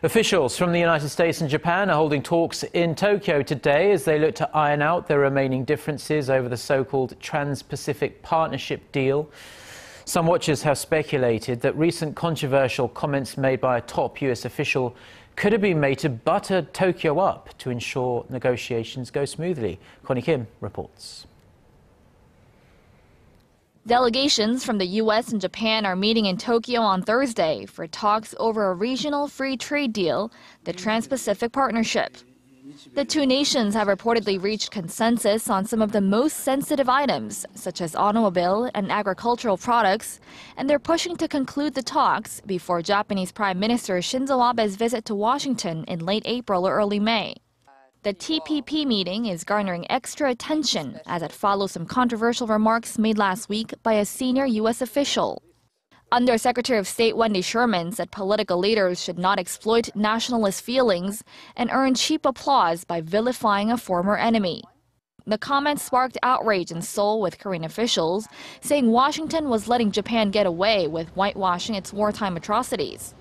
Officials from the United States and Japan are holding talks in Tokyo today as they look to iron out their remaining differences over the so-called Trans-Pacific Partnership deal. Some watchers have speculated that recent controversial comments made by a top US official could have been made to butter Tokyo up to ensure negotiations go smoothly. Connie Kim reports. Delegations from the U.S. and Japan are meeting in Tokyo on Thursday for talks over a regional free trade deal, the Trans-Pacific Partnership. The two nations have reportedly reached consensus on some of the most sensitive items, such as automobile and agricultural products, and they're pushing to conclude the talks before Japanese Prime Minister Shinzo Abe's visit to Washington in late April or early May. The TPP meeting is garnering extra attention as it follows some controversial remarks made last week by a senior U.S. official. Undersecretary of State Wendy Sherman said political leaders should not exploit nationalist feelings and earn cheap applause by vilifying a former enemy. The comments sparked outrage in Seoul with Korean officials, saying Washington was letting Japan get away with whitewashing its wartime atrocities.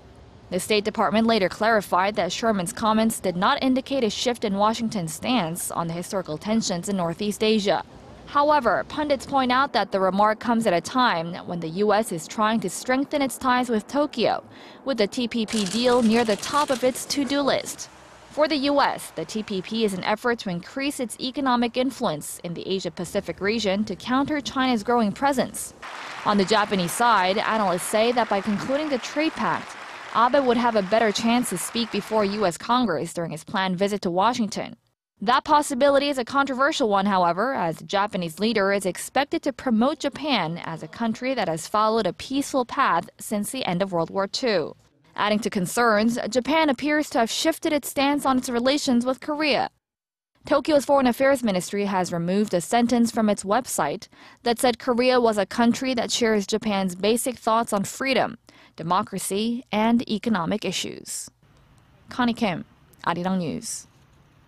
The State Department later clarified that Sherman's comments did not indicate a shift in Washington's stance on the historical tensions in Northeast Asia. However, pundits point out that the remark comes at a time when the U.S. is trying to strengthen its ties with Tokyo, with the TPP deal near the top of its to-do list. For the U.S., the TPP is an effort to increase its economic influence in the Asia-Pacific region to counter China's growing presence. On the Japanese side, analysts say that by concluding the trade pact, Abe would have a better chance to speak before U.S. Congress during his planned visit to Washington. That possibility is a controversial one, however, as the Japanese leader is expected to promote Japan as a country that has followed a peaceful path since the end of World War II. Adding to concerns, Japan appears to have shifted its stance on its relations with Korea. Tokyo's Foreign Affairs Ministry has removed a sentence from its website that said Korea was a country that shares Japan's basic thoughts on freedom, democracy, and economic issues. Connie Kim, Arirang News.